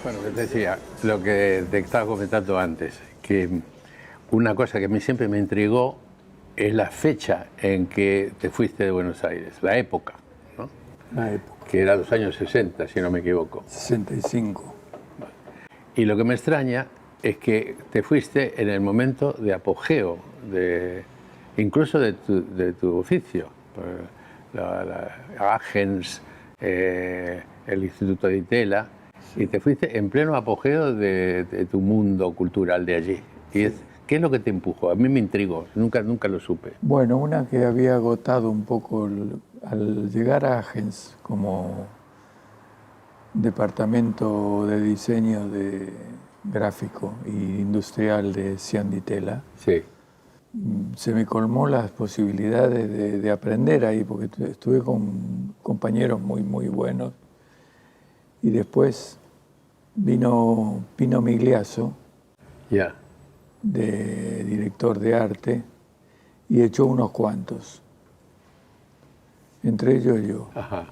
Bueno, te decía, lo que te estaba comentando antes, que una cosa que a mí siempre me intrigó es la fecha en que te fuiste de Buenos Aires, la época, ¿no? La época, Que era los años 60, si no me equivoco. 65. Y lo que me extraña es que te fuiste en el momento de apogeo, incluso de tu oficio. Agens, el Instituto de Itela, y te fuiste en pleno apogeo de tu mundo cultural de allí. ¿Qué es lo que te empujó? A mí me intrigó, nunca lo supe. Bueno, una que había agotado un poco al llegar a Agens como departamento de diseño de gráfico e industrial de Cian di Tela. Sí. Se me colmó las posibilidades de aprender ahí, porque estuve con compañeros muy, muy buenos. Y después vino Pino Migliazo, Ya. de director de arte, y echó unos cuantos, entre ellos yo. Ajá.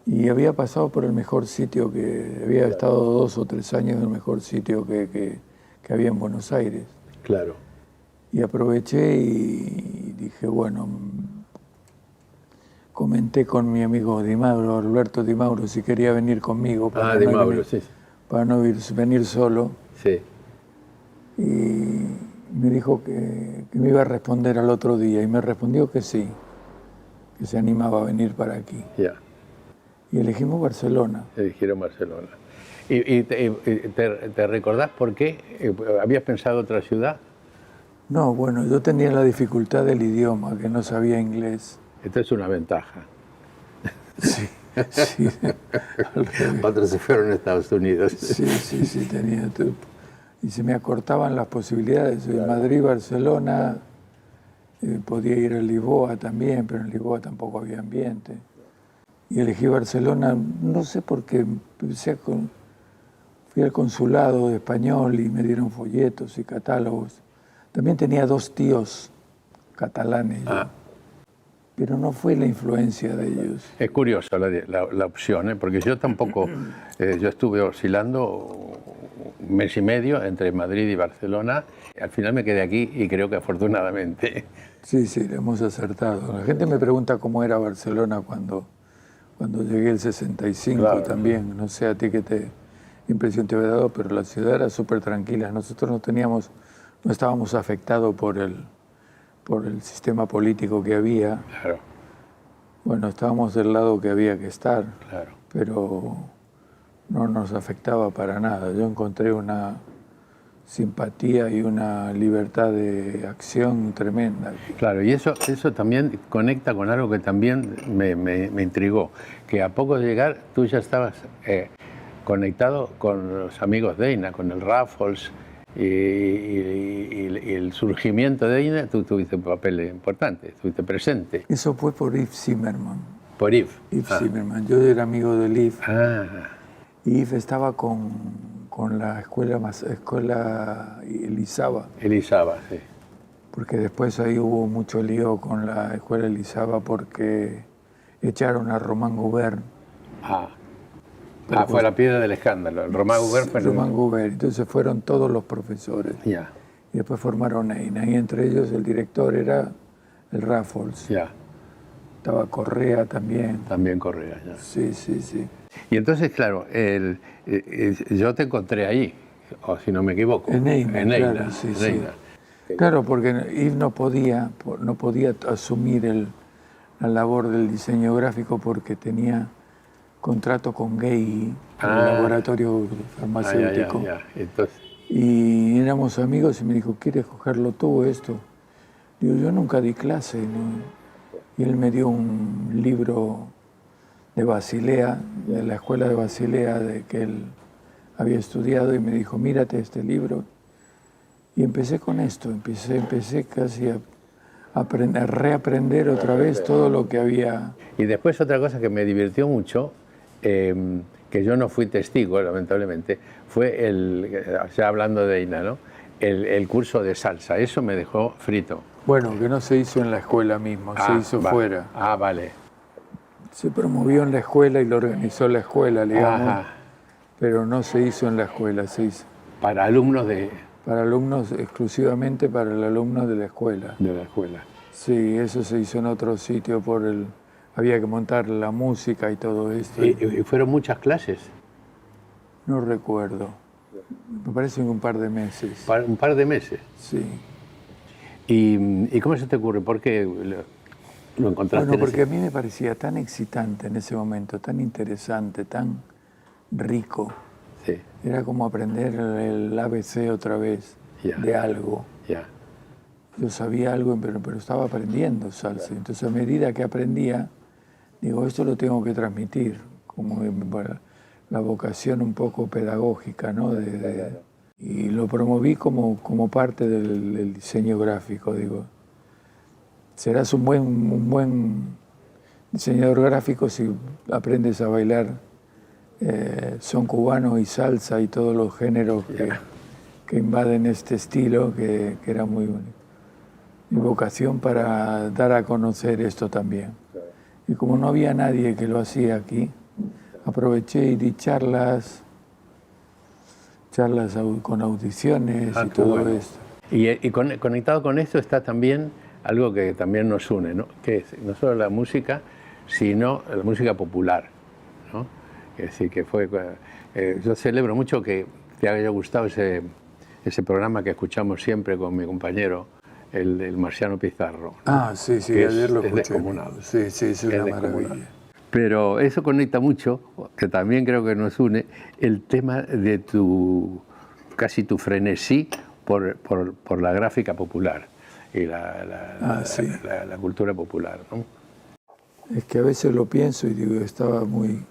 Y había pasado por el mejor sitio, que había estado 2 o 3 años en el mejor sitio que había en Buenos Aires. Claro. Y aproveché y dije, bueno, comenté con mi amigo Di Mauro, Alberto Di Mauro, si quería venir conmigo para, Di Mauro, sí. para no venir solo. Sí. Y me dijo que me iba a responder al otro día, y me respondió que sí, que se animaba a venir para aquí. Ya. Y elegimos Barcelona. Eligieron Barcelona. ¿Y te recordás por qué? ¿Habías pensado otra ciudad? No, bueno, yo tenía la dificultad del idioma, que no sabía inglés. Esta es una ventaja. Sí, sí. Otros se fueron a Estados Unidos. Sí, tenía. Y se me acortaban las posibilidades. En Madrid, Barcelona, podía ir a Lisboa también, pero en Lisboa tampoco había ambiente. Y elegí Barcelona, no sé por qué, fui al consulado de español y me dieron folletos y catálogos. También tenía 2 tíos catalanes, pero no fue la influencia de ellos. Es curioso la opción, porque yo tampoco, yo estuve oscilando 1 mes y medio entre Madrid y Barcelona. Al final me quedé aquí y creo que afortunadamente. Sí, lo hemos acertado. La gente me pregunta cómo era Barcelona cuando llegué el 65, claro, también. No sé a ti qué impresión te había dado, pero la ciudad era súper tranquila. Nosotros no estábamos afectados por el sistema político que había. Claro. Bueno, estábamos del lado que había que estar, claro, pero no nos afectaba para nada. Yo encontré una simpatía y una libertad de acción tremenda. Claro, y eso también conecta con algo que también me intrigó, que a poco de llegar tú ya estabas conectado con los amigos de EINA, con el Raffles, y el surgimiento de EINA, tú tuviste un papel importante, estuviste presente. Eso fue por Yves Zimmerman. ¿Por Yves? Yves Zimmerman. Yo era amigo de Yves. Y Yves estaba con la escuela Elisaba. Elisaba, sí. Porque después ahí hubo mucho lío con la escuela Elisaba porque echaron a Román Gubern. Fue la piedra del escándalo. El Román Gubern fue Román Gubern. Entonces fueron todos los profesores. Ya. Y después formaron EINA. Y entre ellos el director era el Raffles. Ya. Estaba Correa también. También Correa, ya. Sí. Y entonces, claro, yo te encontré ahí, o si no me equivoco. En EINA, claro, sí. Claro, porque Yves no podía asumir la labor del diseño gráfico porque tenía contrato con GEI, el laboratorio farmacéutico. Entonces... Y éramos amigos y me dijo, ¿quieres cogerlo tú esto? Digo, yo nunca di clase, ¿no? Y él me dio un libro de Basilea, de la escuela de Basilea, de que él había estudiado, y me dijo, mírate este libro. Y empecé con esto, empecé casi a reaprender otra vez todo lo que había. Y después otra cosa que me divirtió mucho, que yo no fui testigo, lamentablemente, fue ya hablando de EINA, ¿no? El curso de salsa. Eso me dejó frito. Bueno, que no se hizo en la escuela mismo, se hizo fuera. Vale. Se promovió en la escuela y lo organizó la escuela, digamos. pero no se hizo en la escuela, se hizo Para alumnos para alumnos, exclusivamente para los alumnos de la escuela. de la escuela. Sí, eso se hizo en otro sitio había que montar la música y todo esto. ¿Y fueron muchas clases? No recuerdo. Me parece que un par de meses. Un par de meses. Sí. ¿Y cómo se te ocurre? ¿Por qué lo encontraste? Bueno, porque a mí me parecía tan excitante en ese momento, tan interesante, tan rico. Sí. Era como aprender el ABC otra vez de algo. Ya. Yo sabía algo, pero estaba aprendiendo salsa. Entonces, a medida que aprendía, digo, esto lo tengo que transmitir, como la vocación un poco pedagógica, ¿no? Y lo promoví como parte del diseño gráfico, digo. Serás un buen diseñador gráfico si aprendes a bailar son cubano y salsa y todos los géneros que invaden este estilo, que era muy bonito. Mi vocación para dar a conocer esto también. Y como no había nadie que lo hacía aquí, aproveché y di charlas con audiciones y todo esto. Y conectado con esto está también algo que también nos une, ¿no? Que es no solo la música, sino la música popular, ¿no? Es decir, que fue... yo celebro mucho que te haya gustado ese programa que escuchamos siempre con mi compañero, el Marciano Pizarro, ¿no? Ah, sí, ayer lo escuché. Es descomunal. Sí, es una maravilla. Pero eso conecta mucho, que también creo que nos une, el tema de casi tu frenesí por la gráfica popular y la cultura popular, ¿no? Es que a veces lo pienso y digo, estaba muy...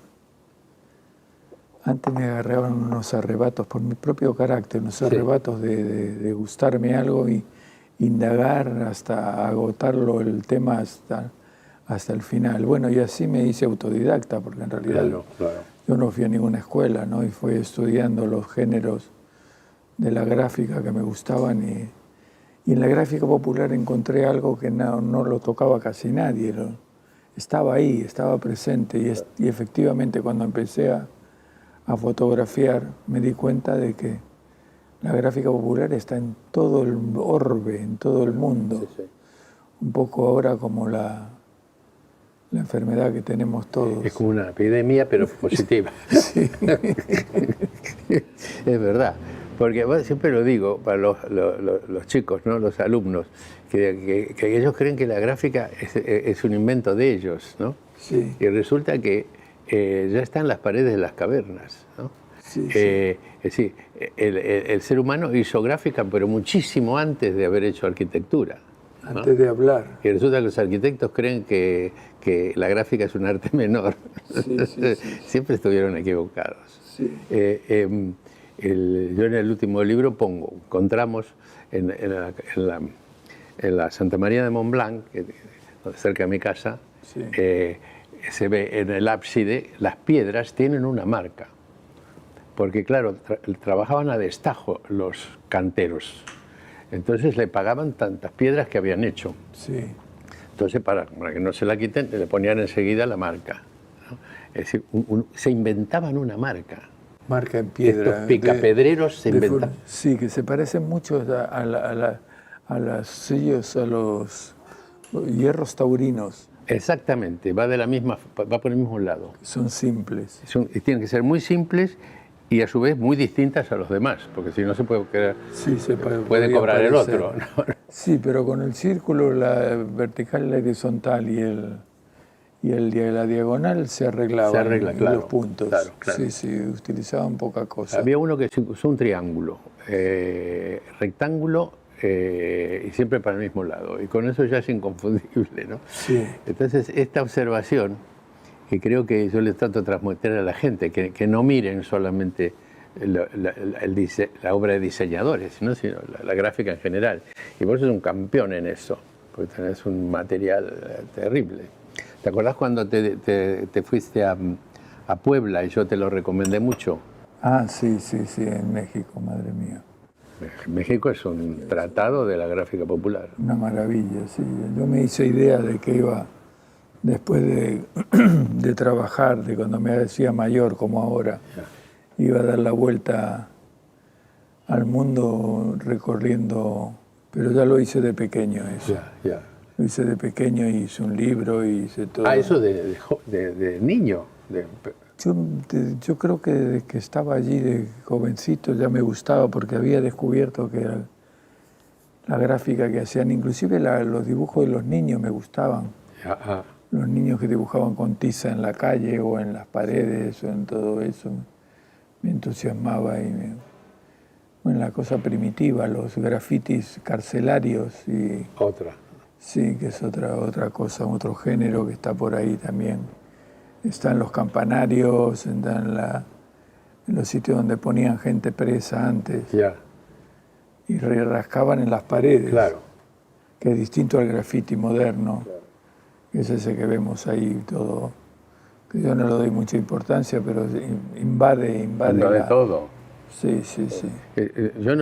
Antes me agarraban unos arrebatos por mi propio carácter, unos arrebatos de gustarme algo y indagar hasta agotarlo el tema hasta el final. Bueno, y así me hice autodidacta, porque en realidad yo no fui a ninguna escuela, ¿no? Y fui estudiando los géneros de la gráfica que me gustaban y en la gráfica popular encontré algo que no lo tocaba casi nadie. Estaba ahí, estaba presente y efectivamente cuando empecé a fotografiar me di cuenta de que la gráfica popular está en todo el orbe, en todo el mundo. Sí. Un poco ahora como la enfermedad que tenemos todos. Es como una epidemia, pero positiva. Sí. Es verdad. Porque bueno, siempre lo digo para los chicos, ¿no? Los alumnos, que ellos creen que la gráfica es un invento de ellos, ¿no? Sí. Y resulta que ya está en las paredes de las cavernas, ¿no? Sí, es decir, el ser humano hizo gráfica, pero muchísimo antes de haber hecho arquitectura, ¿no? Antes de hablar. Y resulta que los arquitectos creen que la gráfica es un arte menor. Sí. Siempre estuvieron equivocados. Sí. Yo en el último libro encontramos en la Santa María de Montblanc, cerca de mi casa, sí. Se ve en el ábside, las piedras tienen una marca. Porque claro, trabajaban a destajo los canteros. Entonces le pagaban tantas piedras que habían hecho. Sí. Entonces para que no se la quiten, le ponían enseguida la marca, ¿no? Es decir, se inventaban una marca. Marca en piedra. Estos picapedreros se inventaban. Sí, que se parecen mucho a los sellos, a los hierros taurinos. Exactamente, va por el mismo lado. Son simples. Tienen que ser muy simples y a su vez muy distintas a los demás, porque si no se puede crear, puede cobrar el otro, ¿no? Sí, pero con el círculo, la vertical y la horizontal y la diagonal se arreglaban. Se arregla, claro, los puntos. Claro. Sí, utilizaban poca cosa. Había uno que usó un triángulo, rectángulo, y siempre para el mismo lado, y con eso ya es inconfundible, ¿no? Sí. Entonces, esta observación, que creo que yo les trato de transmitir a la gente, que no miren solamente la obra de diseñadores, sino la gráfica en general. Y vos sos un campeón en eso, porque tenés un material terrible. ¿Te acordás cuando te fuiste a Puebla y yo te lo recomendé mucho? Ah, sí, en México, madre mía. México es un tratado de la gráfica popular. Una maravilla, sí. Yo me hice idea de que iba, después de trabajar, de cuando me decía mayor como ahora, iba a dar la vuelta al mundo recorriendo, pero ya lo hice de pequeño eso. Ya. Lo hice de pequeño y hice un libro y hice todo. Eso de niño. Yo creo que desde que estaba allí de jovencito ya me gustaba porque había descubierto que la gráfica que hacían, inclusive los dibujos de los niños me gustaban. Ajá. Los niños que dibujaban con tiza en la calle o en las paredes o en todo eso me entusiasmaba bueno, la cosa primitiva, los grafitis carcelarios y Otra. sí, que es otra cosa, otro género que está por ahí también. Están los campanarios, están en los sitios donde ponían gente presa antes. Ya. Y rascaban en las paredes. Claro. Que es distinto al graffiti moderno. Claro. Que es ese que vemos ahí todo. Que yo no le doy mucha importancia, pero invade todo. Sí. Yo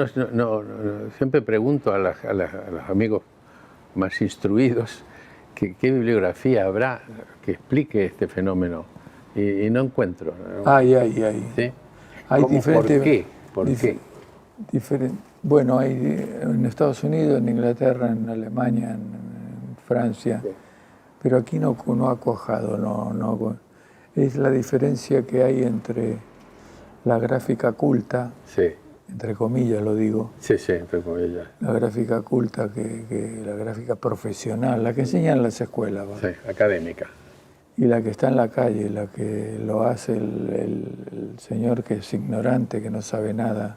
siempre pregunto a los amigos más instruidos qué bibliografía habrá que explique este fenómeno y no encuentro. Ay. ¿Sí? Hay diferentes. ¿Por qué? Bueno, hay en Estados Unidos, en Inglaterra, en Alemania, en Francia, sí. Pero aquí no ha cuajado. No. Es la diferencia que hay entre la gráfica culta, sí. Entre comillas lo digo. Sí, entre comillas. La gráfica culta, que la gráfica profesional, la que enseñan en las escuelas. ¿Va? Sí, académica. Y la que está en la calle, la que lo hace el señor que es ignorante, que no sabe nada.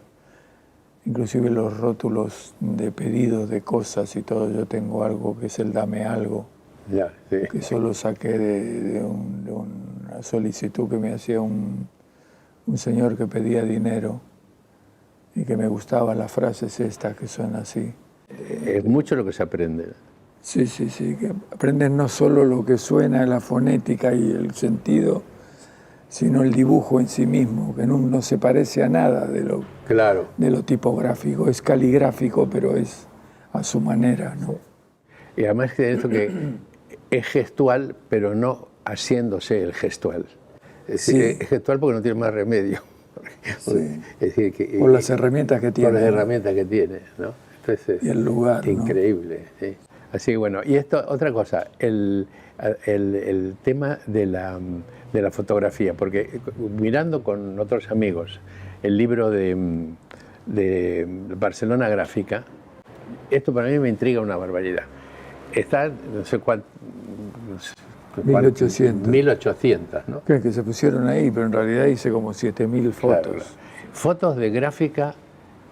Inclusive los rótulos de pedidos de cosas y todo, yo tengo algo que es el dame algo, ya, sí. Que solo saqué de una solicitud que me hacía un señor que pedía dinero y que me gustaban las frases estas que son así. Es mucho lo que se aprende. Sí, que aprendes no solo lo que suena, la fonética y el sentido, sino el dibujo en sí mismo, que no se parece a nada de lo tipográfico. Es caligráfico, pero es a su manera, ¿no? Y además que eso que es gestual, pero no haciéndose el gestual. Es gestual porque no tiene más remedio. Sí. Es decir, por las herramientas que tiene. Por las herramientas que tiene, ¿no? Entonces, y el lugar, increíble, ¿no? Sí. Así que bueno, y esto, otra cosa, el tema de la fotografía, porque mirando con otros amigos el libro de Barcelona Gráfica, esto para mí me intriga una barbaridad. Está, no sé cuánto... 1800. 1800, ¿no? Que se pusieron ahí, pero en realidad hice como 7000 fotos. Claro. Fotos de gráfica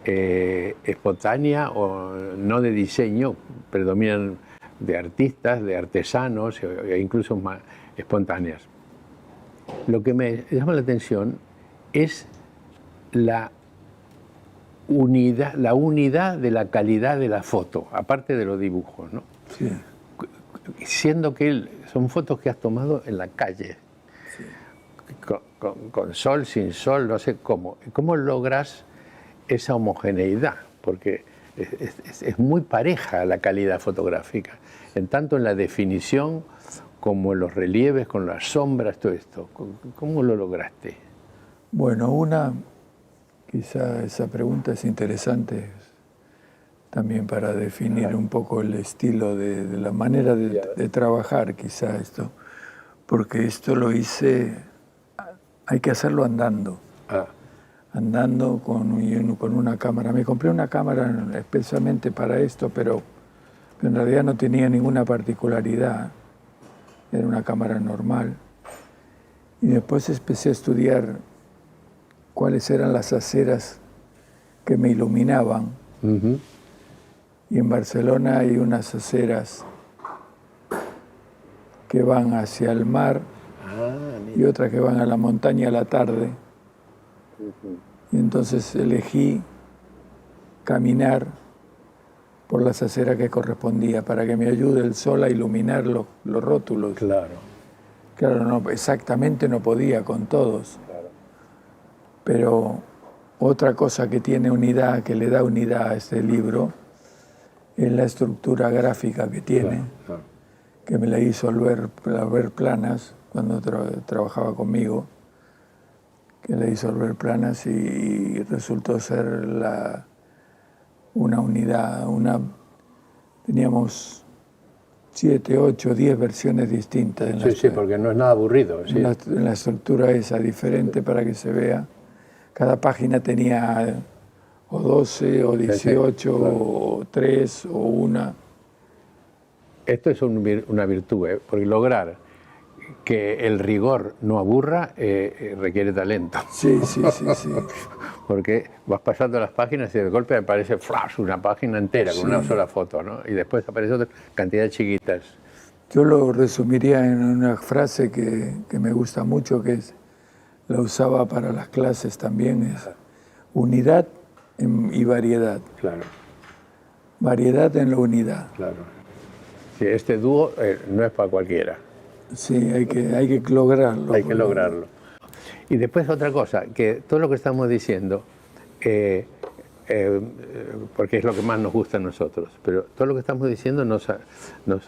espontánea o no de diseño, predominan de artistas, de artesanos e incluso más espontáneas. Lo que me llama la atención es la unidad de la calidad de la foto, aparte de los dibujos, ¿no? Sí. Siendo que son fotos que has tomado en la calle, sí. Con sol, sin sol, no sé cómo. ¿Cómo logras esa homogeneidad? Porque es muy pareja la calidad fotográfica, en tanto en la definición como en los relieves, con las sombras, todo esto. ¿Cómo lo lograste? Bueno, quizá esa pregunta es interesante también para definir un poco el estilo de la manera de trabajar, quizá esto, porque esto lo hice, hay que hacerlo andando. Andando con una cámara. Me compré una cámara especialmente para esto, pero en realidad no tenía ninguna particularidad. Era una cámara normal. Y después empecé a estudiar cuáles eran las aceras que me iluminaban. Uh-huh. Y en Barcelona hay unas aceras que van hacia el mar y otras que van a la montaña a la tarde. Y entonces elegí caminar por las aceras que correspondía para que me ayude el sol a iluminar los rótulos. Claro, no, exactamente no podía con todos. Claro. Pero otra cosa que tiene unidad, que le da unidad a este libro, es la estructura gráfica que tiene, que me la hizo Albert Planas cuando trabajaba conmigo, que le hizo Albert Planas y resultó ser una unidad, teníamos 7, 8, 10 versiones distintas. Sí, porque no es nada aburrido. Sí. En la estructura esa, diferente para que se vea. Cada página tenía o 12, o 18, claro. o 3, o 1. Esto es una virtud, porque lograr que el rigor no aburra requiere talento. Sí. Porque vas pasando las páginas y de golpe aparece flash, una página entera con una sola foto, ¿no? Y después aparece otra cantidad de chiquitas. Yo lo resumiría en una frase que me gusta mucho, que la usaba para las clases también, es unidad y variedad. Claro. Variedad en la unidad. Claro. Sí, este dúo no es para cualquiera. Sí, hay que lograrlo. Hay que lograrlo. Y después otra cosa, que todo lo que estamos diciendo, porque es lo que más nos gusta a nosotros, pero todo lo que estamos diciendo nos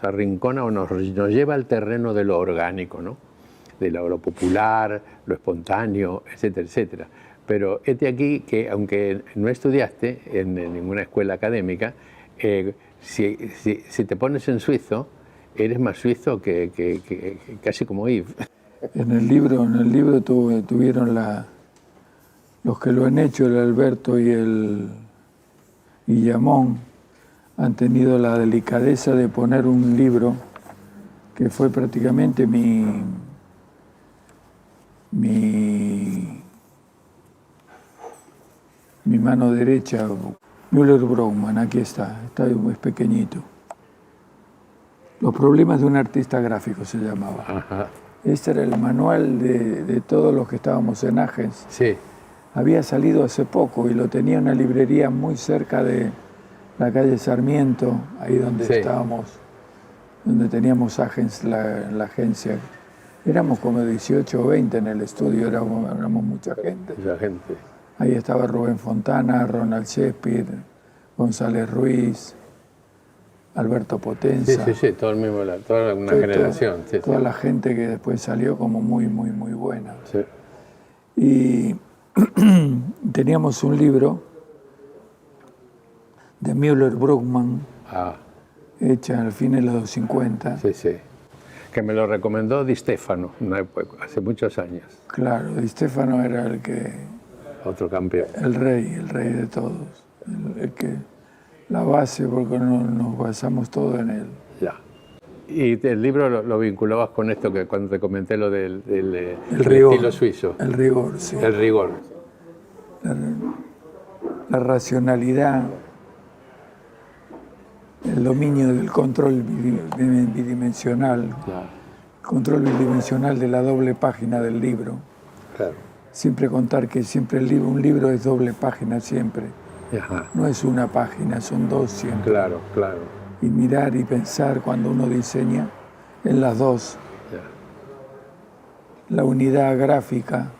arrincona o nos lleva al terreno de lo orgánico, ¿no? De lo popular, lo espontáneo, etcétera, etcétera. Pero aquí que, aunque no estudiaste en ninguna escuela académica, si te pones en suizo, eres más suizo que casi como Yves. En el libro tuvieron los que lo han hecho, el Alberto y el Guillamón, han tenido la delicadeza de poner un libro que fue prácticamente mi mano derecha, Müller-Bronmann, aquí está muy pequeñito. Los problemas de un artista gráfico se llamaba. Ajá. Este era el manual de todos los que estábamos en Agens. Sí. Había salido hace poco y lo tenía en una librería muy cerca de la calle Sarmiento, ahí donde estábamos, donde teníamos Agens, la agencia. Éramos como 18 o 20 en el estudio, éramos mucha gente. Mucha gente. Ahí estaba Rubén Fontana, Ronald Shakespeare, González Ruiz, Alberto Potenza. Sí, toda una generación. Toda la gente que después salió como muy buena. Sí. Y teníamos un libro de Müller-Bronmann, hecha al fin de los 50. Sí. Que me lo recomendó Di Stefano, hace muchos años. Claro, Di Stefano era el que... Otro campeón. El rey de todos. La base, porque nos basamos todo en él. Ya. Y el libro lo vinculabas con esto que cuando te comenté lo del rigor, estilo suizo. El rigor, sí. El rigor. La racionalidad, el dominio del control bidimensional, control bidimensional de la doble página del libro. Claro. Siempre contar que siempre un libro es doble página siempre. Ajá. No es una página, son dos siempre. Claro. Y mirar y pensar cuando uno diseña en las dos. Ya. La unidad gráfica,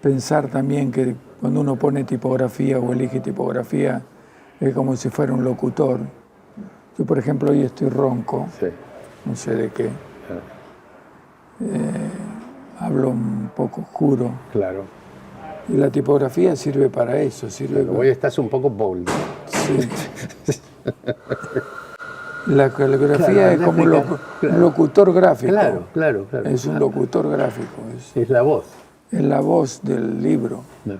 pensar también que cuando uno pone tipografía o elige tipografía, es como si fuera un locutor. Yo, por ejemplo, hoy estoy ronco, no sé de qué. Hablo un poco oscuro. Claro. Y la tipografía sirve para eso. Hoy estás un poco bold. Sí. La caligrafía es como un locutor gráfico. Claro. Es un locutor gráfico. Es la voz. Es la voz del libro. No.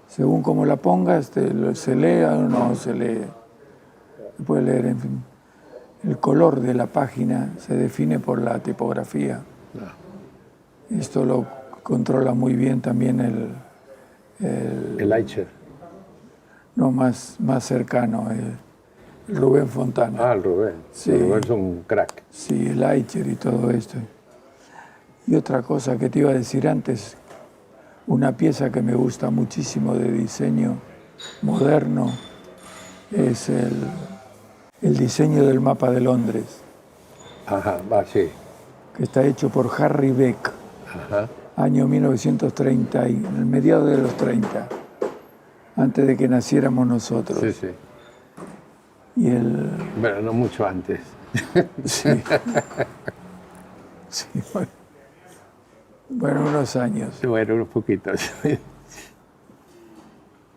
Según como la pongas, se lee o no se lee. Se puede leer, en fin. El color de la página se define por la tipografía. No. Esto lo controla muy bien también el Eicher. No, más cercano, el Rubén Fontana. El Rubén. Sí. El Rubén es un crack. Sí, el Eicher y todo esto. Y otra cosa que te iba a decir antes, una pieza que me gusta muchísimo de diseño moderno es el diseño del mapa de Londres. Ajá, sí. Que está hecho por Harry Beck. Ajá. Año 1930, en el mediado de los 30, antes de que naciéramos nosotros. Sí. Y Bueno, no mucho antes. Sí. Sí, bueno. Bueno, unos años. Bueno, unos poquitos.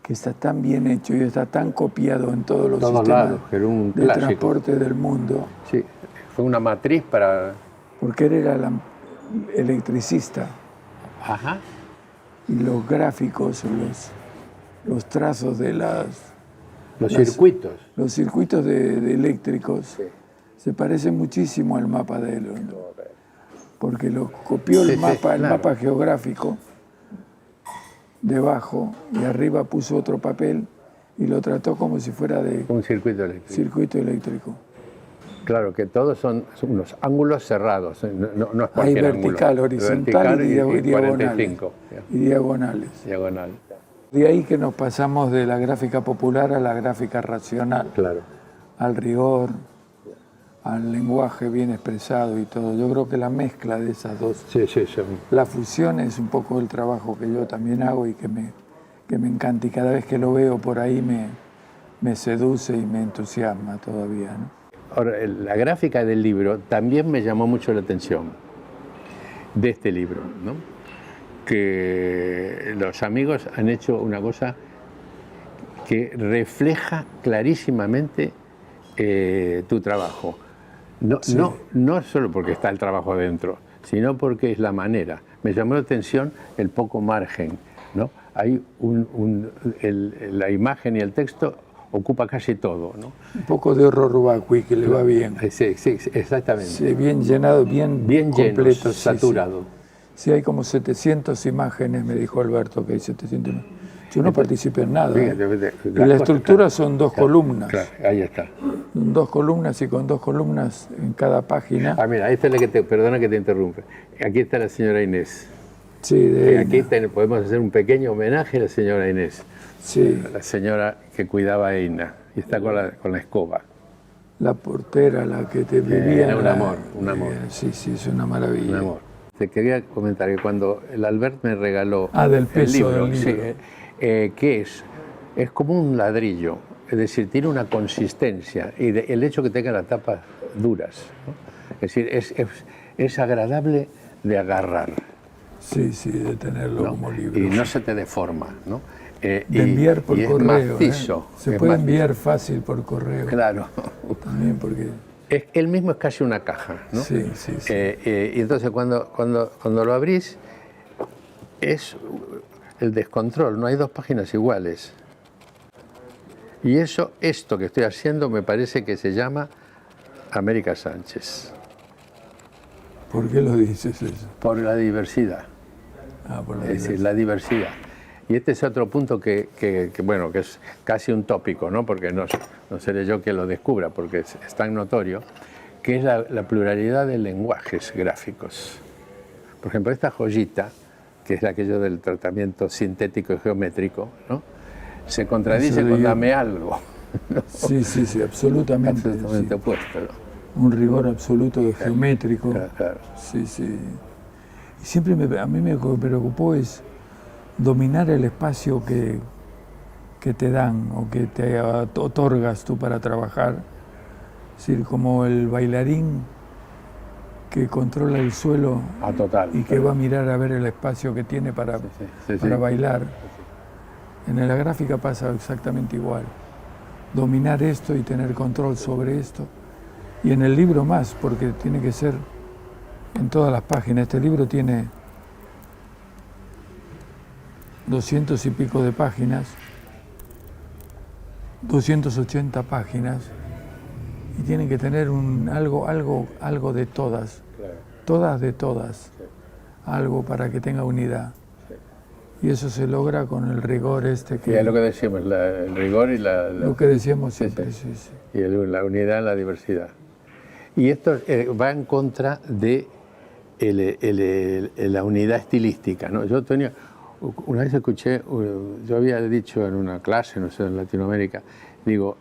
Que está tan bien hecho y está tan copiado en todos los Todos sistemas lados, que era un de clásico. transporte del mundo, Sí, fue una matriz para... porque él era electricista Ajá. y los gráficos, los trazos de Los circuitos. los circuitos de eléctricos Sí. se parecen muchísimo al mapa de él, ¿no? Porque lo copió Sí, el sí, mapa, el claro. mapa geográfico debajo y arriba puso otro papel y lo trató como si fuera de Un circuito eléctrico. circuito eléctrico. Claro, que todos son unos ángulos cerrados, no es Hay cualquier vertical, ángulo. horizontal y diagonales. 45, Y diagonales. diagonal. De ahí que nos pasamos de la gráfica popular a la gráfica racional, Claro. al rigor, al lenguaje bien expresado y todo. Yo creo que la mezcla de esas dos, Sí, sí, sí. la fusión es un poco el trabajo que yo también hago y que me encanta. Y cada vez que lo veo por ahí me seduce y me entusiasma todavía, ¿no? Ahora, la gráfica del libro también me llamó mucho la atención, de este libro, ¿no? Que los amigos han hecho una cosa que refleja clarísimamente tu trabajo. Sí. No solo porque está el trabajo dentro, sino porque es la manera. Me llamó la atención el poco margen, ¿no? Hay la imagen y el texto ocupa casi todo, ¿no? Un poco de horror vacui que le va bien. Sí, sí, exactamente. Sí, bien llenado, bien Bien lleno, completo. Sí, saturado. sí, hay como 700 imágenes, me dijo Alberto, que hay 700 imágenes. Yo no participé en nada. Fíjate, Y la estructura son dos columnas. Claro, ahí está. Dos columnas y con dos columnas en cada página. Ah, mira, ahí está la que perdona que te interrumpe. Aquí está la señora Inés. Sí, de Aquí podemos hacer un pequeño homenaje a la señora Inés. sí, La señora que cuidaba a Eina y está con la escoba. la portera, la que te vivía. Era en un la- amor, un amor. Sí, sí, es una maravilla. Un amor. Te quería comentar que cuando el Albert me regaló Del peso del libro. sí, ¿qué es? Es como un ladrillo, es decir, tiene una consistencia y el hecho que tenga las tapas duras, ¿no? Es decir, es agradable de agarrar, Sí, sí, de tenerlo ¿no? como libro. Y no se te deforma, ¿no? De enviar por y correo. Es macizo. Se es puede macizo. enviar fácil por correo. Claro. También porque... Él mismo es casi una caja, ¿no? Sí, sí, sí. Y entonces cuando lo abrís es el descontrol, no hay dos páginas iguales. Y esto que estoy haciendo me parece que se llama América Sánchez, ¿Por qué lo dices eso? por la diversidad, Por la es decir, diversidad. la diversidad. Y este es otro punto que es casi un tópico, ¿no? Porque no seré yo quien lo descubra, porque es tan notorio, que es la pluralidad de lenguajes gráficos. Por ejemplo, esta joyita, que es aquello del tratamiento sintético y geométrico, ¿no? Se contradice Eso con yo- dame algo, ¿no? Sí, sí, sí, absolutamente. Absolutamente Sí. opuesto, ¿no? Un rigor absoluto de geométrico. Claro. Sí, sí. Y siempre a mí me preocupó es dominar el espacio que te dan o que te otorgas tú para trabajar. Es decir, como el bailarín que controla el suelo Total. y que va a mirar a ver el espacio que tiene para sí. bailar. En la gráfica pasa exactamente igual. Dominar esto y tener control sobre esto. Y en el libro más, porque tiene que ser en todas las páginas. Este libro tiene 200 y pico de páginas, 280 páginas, y tienen que tener algo de todas, todas de todas, algo para que tenga unidad. Y eso se logra con el rigor este Y es lo que decimos, el rigor y lo que decíamos siempre, sí. sí. Y la unidad, la diversidad. Y esto va en contra de la unidad estilística, ¿no? Yo tenía, una vez escuché, yo había dicho en una clase, no sé, en Latinoamérica, digo,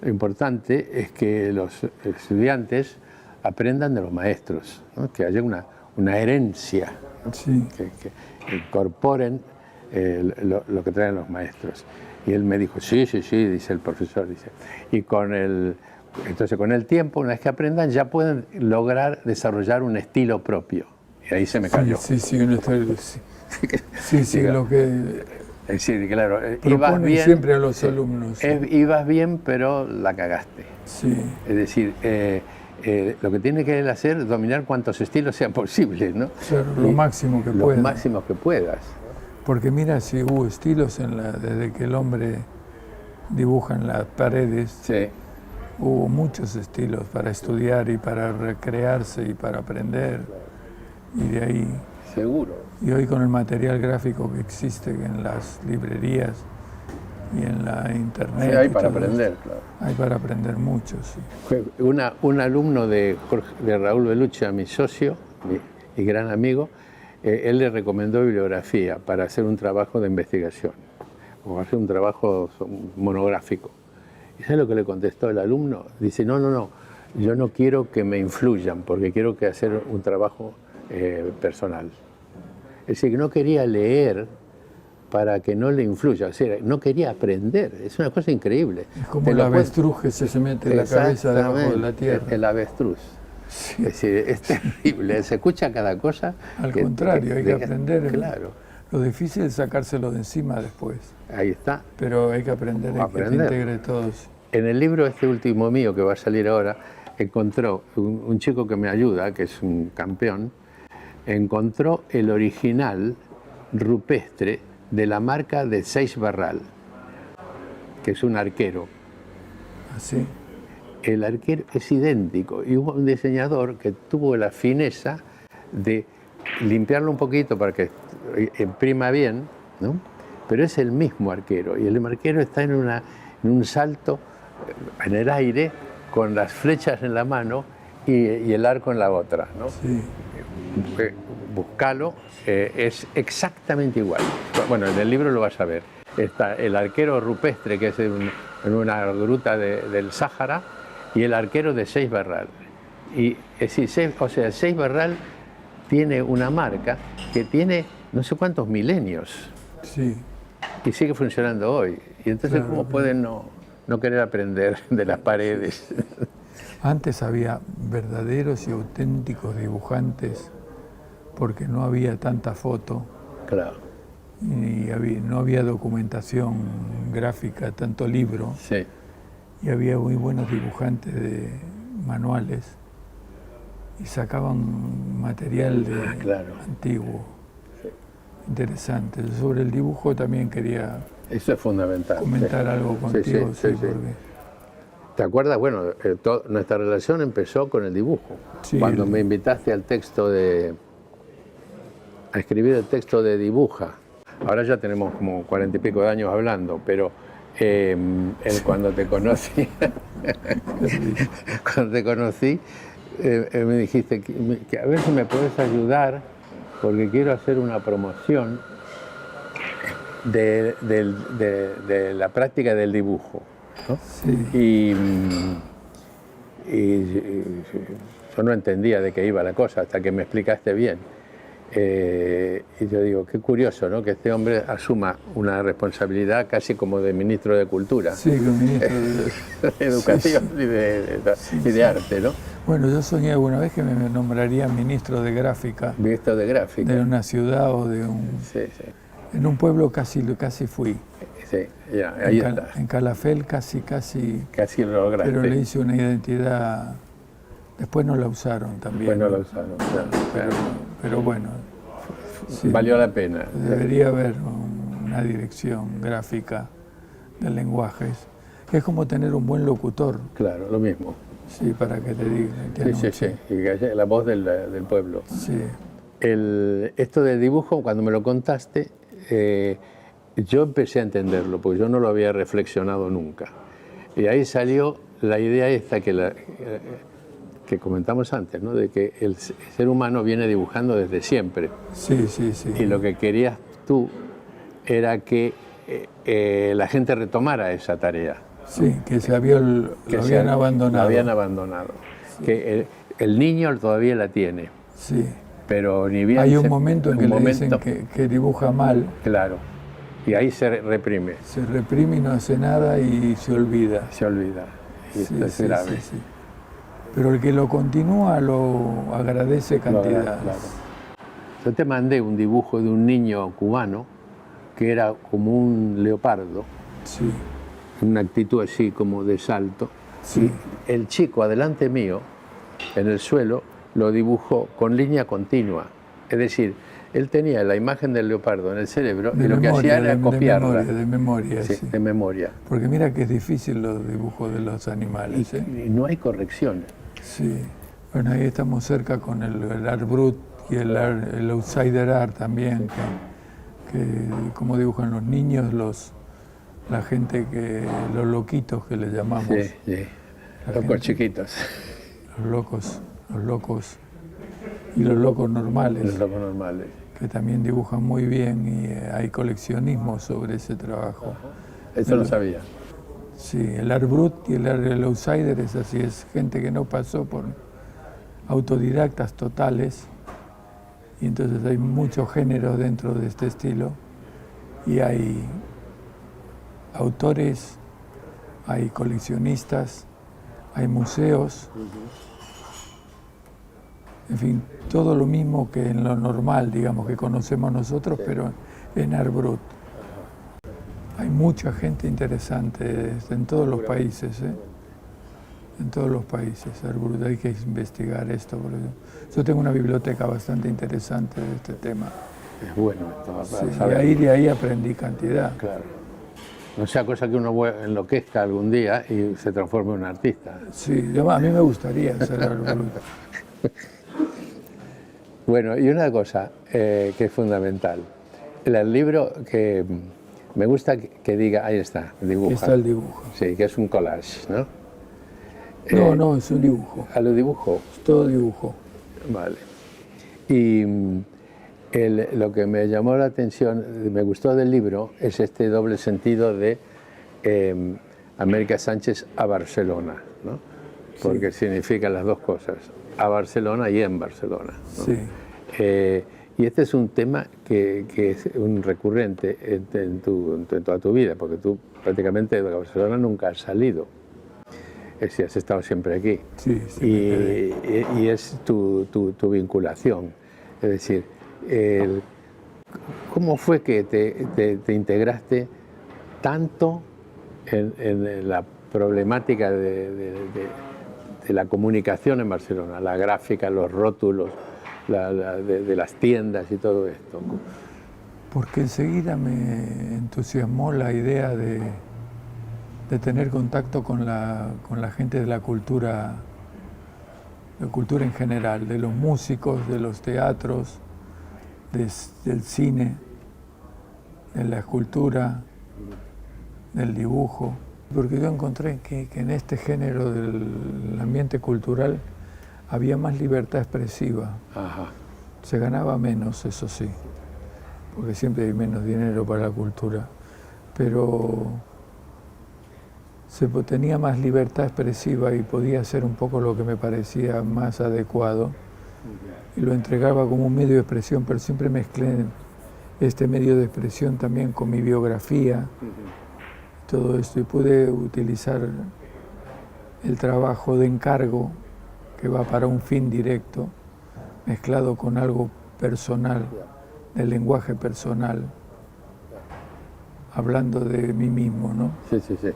lo importante es que los estudiantes aprendan de los maestros, ¿no? Que haya una herencia, ¿no? Sí. Que incorporen lo que traen los maestros. Y él me dijo, sí, dice el profesor, dice. Y entonces con el tiempo, una vez que aprendan, ya pueden lograr desarrollar un estilo propio. Y ahí se me cayó. Sí, uno está... Sí, lo que... Es decir, claro, ibas bien, siempre a los alumnos. Ibas bien, pero la cagaste. Sí. Es decir, lo que tiene que él hacer es dominar cuantos estilos sean posibles, ¿no? Claro, lo máximo que puedas. Lo máximo que puedas. Porque mira, si hubo estilos desde que el hombre dibuja en las paredes, sí. Hubo muchos estilos para estudiar y para recrearse y para aprender. Y de ahí... Seguro. Y hoy con el material gráfico que existe en las librerías y en la internet. Sí, hay para aprender, claro. Hay para aprender mucho, sí. Un alumno de Raúl Beluccia, mi socio y gran amigo, él le recomendó bibliografía para hacer un trabajo de investigación o hacer un trabajo monográfico. ¿Y sabes lo que le contestó el alumno? Dice, no, yo no quiero que me influyan porque quiero que hacer un trabajo personal. Es decir, que no quería leer para que no le influya, o sea, no quería aprender. Es una cosa increíble. Es como el avestruz que se mete en la cabeza debajo de la tierra. El avestruz. Sí. Es decir, es terrible, se escucha cada cosa. Al contrario, hay que aprender. Claro. Lo difícil es sacárselo de encima después. Ahí está. Pero hay que aprender, que te integre todos. En el libro este último mío que va a salir ahora, encontró un chico que me ayuda, que es un campeón, encontró el original rupestre de la marca de Seix Barral, que es un arquero. ¿Así? El arquero es idéntico y hubo un diseñador que tuvo la fineza de limpiarlo un poquito para que imprima bien, ¿no? Pero es el mismo arquero y el arquero está en un salto en el aire con las flechas en la mano y el arco en la otra, ¿no? Sí. Buscalo, es exactamente igual. Bueno, en el libro lo vas a ver. Está el arquero rupestre, que es en una gruta del Sáhara, y el arquero de Seix Barral. Y es decir, Seix Barral tiene una marca que tiene no sé cuántos milenios. Sí. Y sigue funcionando hoy. Y entonces, claro, ¿cómo pueden no querer aprender de las paredes? Antes había verdaderos y auténticos dibujantes porque no había tanta foto. Claro. Y no había documentación gráfica, tanto libro. Sí. Y había muy buenos dibujantes de manuales y sacaban material antiguo, interesante. Sobre el dibujo también quería eso es fundamental, comentar algo contigo. Sí. ¿Te acuerdas? Bueno, nuestra relación empezó con el dibujo. Sí, cuando me invitaste a escribir el texto de Dibuja. Ahora ya tenemos como 40 y pico de años hablando, pero cuando te conocí, me dijiste que a ver si me puedes ayudar porque quiero hacer una promoción de la práctica del dibujo, ¿no? Sí. Y yo no entendía de qué iba la cosa hasta que me explicaste bien. Y yo digo, qué curioso, ¿no? Que este hombre asuma una responsabilidad casi como de ministro de Cultura. Sí, como ministro de Educación y de Arte, ¿no? Bueno, yo soñé alguna vez que me nombrarían ministro de Gráfica. Ministro de Gráfica. De una ciudad o de un... Sí. En un pueblo casi fui. Sí, ya, ahí está. En Calafell casi lo lograste. Pero le hice una identidad... Después no la usaron también. Después no la usaron, claro. Pero bueno. Sí, valió la pena. Debería haber una dirección gráfica de lenguajes. Que es como tener un buen locutor. Claro, lo mismo. Sí, para que te digan. Sí. Y la voz del pueblo. Sí. Esto del dibujo, cuando me lo contaste, yo empecé a entenderlo, porque yo no lo había reflexionado nunca. Y ahí salió la idea esta que comentamos antes, ¿no? De que el ser humano viene dibujando desde siempre. Sí. Y lo que querías tú era que la gente retomara esa tarea. Sí, que lo habían abandonado. Lo habían abandonado. Sí. Que el niño todavía la tiene. Sí. Pero ni bien... Hay un momento en que le dicen que dibuja mal. Claro. Y ahí se reprime. Se reprime y no hace nada y se olvida. Se olvida. Y esto es grave. Sí. Pero el que lo continúa lo agradece cantidad. Claro. Yo te mandé un dibujo de un niño cubano que era como un leopardo, Sí, una actitud así como de salto. sí. Y el chico adelante mío, en el suelo, lo dibujó con línea continua. Es decir, él tenía la imagen del leopardo en el cerebro y lo que hacía era copiarla. De memoria, Sí, sí. de memoria. Porque mira que es difícil los dibujos de los animales, ¿eh? Y no hay correcciones. Sí. Bueno, ahí estamos cerca con el Art Brut y el Outsider Art también, que cómo dibujan los niños, la gente los loquitos que le llamamos. Sí, sí. Locos chiquitos. Los locos y los locos normales. Los locos normales. Que también dibujan muy bien y hay coleccionismo sobre ese trabajo. Eso lo sabía. Sí, el Art Brut y el Outsider es así, es gente que no pasó por autodidactas totales y entonces hay muchos géneros dentro de este estilo y hay autores, hay coleccionistas, hay museos, en fin, todo lo mismo que en lo normal, digamos, que conocemos nosotros, pero en Art Brut. Hay mucha gente interesante en todos los países, ¿eh? En todos los países, Art Brut, hay que investigar esto. Yo tengo una biblioteca bastante interesante de este tema. Es bueno esto. Sí, y de ahí aprendí cantidad. Claro. No sea cosa que uno enloquezca algún día y se transforme en un artista. Sí, a mí me gustaría hacer Art Brut. Bueno, y una cosa que es fundamental. El libro que me gusta que diga, ahí está, dibuja. Está el dibujo. Sí, que es un collage, ¿no? No, es un dibujo. ¿A lo dibujo? Es todo dibujo. Vale. Y lo que me llamó la atención, me gustó del libro, es este doble sentido de América Sánchez a Barcelona, ¿no? Porque significa las dos cosas, a Barcelona y en Barcelona, ¿no? Sí. Y este es un tema que es un recurrente en toda tu vida, porque tú prácticamente de Barcelona nunca has salido. Es decir, has estado siempre aquí. Sí, sí. Y es tu vinculación. Es decir, ¿cómo fue que te integraste tanto en la problemática de la comunicación en Barcelona, la gráfica, los rótulos, de las tiendas y todo esto? Porque enseguida me entusiasmó la idea de tener contacto con la gente de la cultura en general, de los músicos, de los teatros, del cine, de la escultura, del dibujo. Porque yo encontré que en este género del ambiente cultural había más libertad expresiva. Ajá. Se ganaba menos, eso sí, porque siempre hay menos dinero para la cultura, pero tenía más libertad expresiva y podía hacer un poco lo que me parecía más adecuado y lo entregaba como un medio de expresión, pero siempre mezclé este medio de expresión también con mi biografía, todo esto, y pude utilizar el trabajo de encargo que va para un fin directo, mezclado con algo personal, del lenguaje personal, hablando de mí mismo, ¿no? Sí, sí, sí.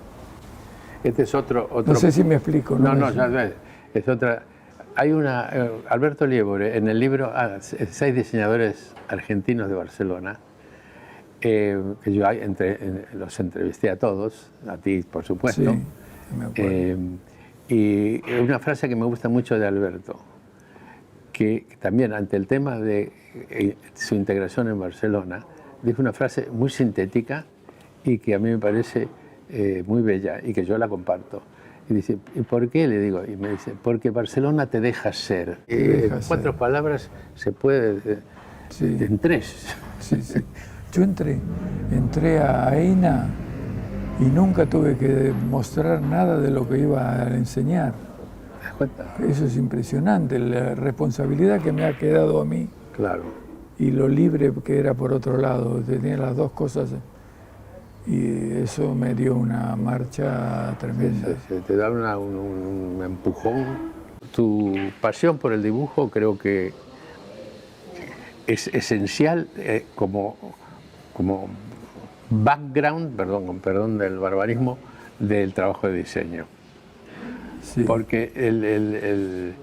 Este es otro... No sé si me explico. No, ya ves, es otra... Hay Alberto Liébore, en el libro 6 diseñadores argentinos de Barcelona, que yo los entrevisté a todos, a ti por supuesto. Sí, me acuerdo. Y una frase que me gusta mucho de Alberto, que también ante el tema de su integración en Barcelona, dijo una frase muy sintética y que a mí me parece muy bella y que yo la comparto. Y dice, ¿y por qué? Le digo, y me dice, porque Barcelona te deja ser. En 4 palabras se puede, sí. En 3. Sí, sí. Yo entré a AENA y nunca tuve que mostrar nada de lo que iba a enseñar. ¿Te das cuenta? Eso es impresionante, la responsabilidad que me ha quedado a mí. Claro. Y lo libre que era por otro lado, tenía las dos cosas. Y eso me dio una marcha tremenda. Te da un empujón. Tu pasión por el dibujo creo que es esencial como background, perdón del barbarismo, del trabajo de diseño. Sí. Porque el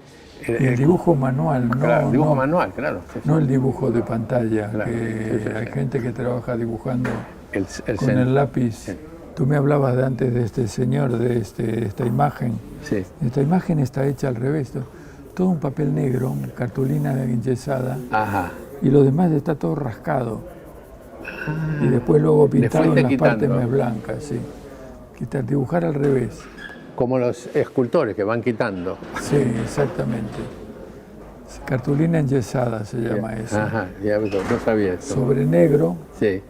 dibujo manual, claro, el dibujo manual, claro. Sí, no el dibujo de pantalla, claro, que sí. hay gente que trabaja dibujando con el el lápiz. Sí. Tú me hablabas de antes de este señor, de esta imagen. Sí. Esta imagen está hecha al revés. Todo un papel negro, cartulina enyesada. Ajá. Y lo demás está todo rascado. Y después luego pintado en las partes más blancas. Sí. Dibujar al revés. Como los escultores que van quitando. Sí, exactamente. Cartulina enyesada se llama eso. Ajá, ya no sabía eso. Sobre negro. Sí.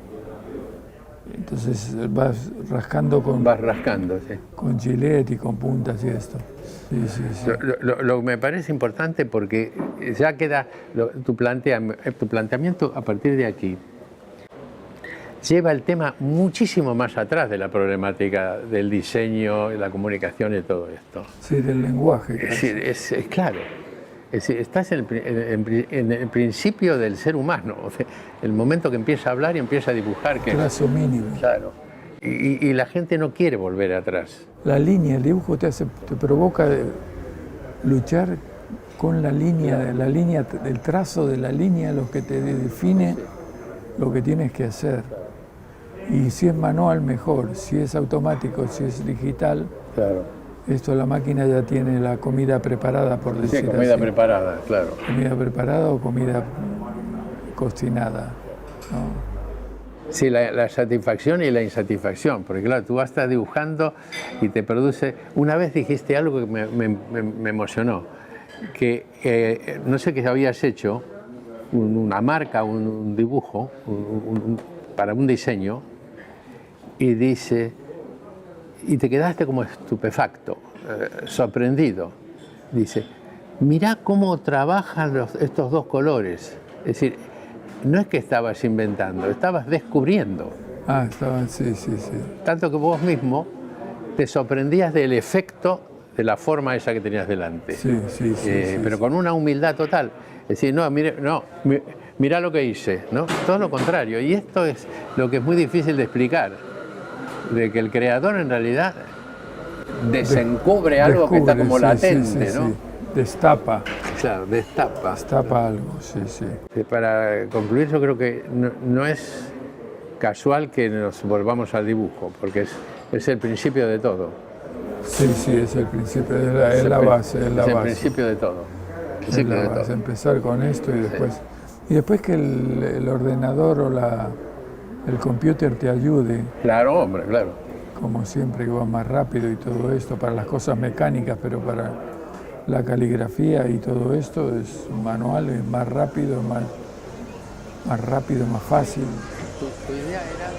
Entonces vas rascando Vas rascando, sí. Con gilet y con puntas y esto. Sí, sí, sí. Lo que me parece importante porque ya queda tu planteamiento a partir de aquí. Lleva el tema muchísimo más atrás de la problemática del diseño, la comunicación y todo esto. Sí, del lenguaje. Es claro. Es decir, estás en el principio del ser humano. O sea, el momento que empieza a hablar y empieza a dibujar. Trazo mínimo. Claro. Y la gente no quiere volver atrás. La línea, el dibujo te provoca luchar con la línea, el trazo de la línea, lo que te define lo que tienes que hacer. Y si es manual, mejor. Si es automático, si es digital, claro. Esto la máquina ya tiene la comida preparada, por decir así. Sí, comida preparada, claro. Comida preparada o comida cocinada, ¿no? Sí, la satisfacción y la insatisfacción, porque claro, tú vas a estar dibujando y te produce... Una vez dijiste algo que me emocionó, que no sé qué habías hecho, una marca, un dibujo, para un diseño, y dice... Y te quedaste como estupefacto, sorprendido. Dice, mirá cómo trabajan estos dos colores. Es decir, no es que estabas inventando, estabas descubriendo. Ah, sí. Tanto que vos mismo te sorprendías del efecto de la forma esa que tenías delante. Sí. Pero con una humildad total. Es decir, mirá lo que hice, ¿no? Todo lo contrario. Y esto es lo que es muy difícil de explicar. De que el creador en realidad desencubre algo que está como latente, ¿no? Sí. Destapa. Claro, destapa. Destapa algo, sí. Para concluir, yo creo que no es casual que nos volvamos al dibujo, porque es el principio de todo. Sí, es el principio, es la base. Es el principio de todo. Es la base, empezar con esto y después... Sí. Y después que el ordenador o el computer te ayude. Claro, hombre, claro. Como siempre, que va más rápido y todo esto, para las cosas mecánicas, pero para la caligrafía y todo esto es manual, es más rápido, más fácil. Tu idea era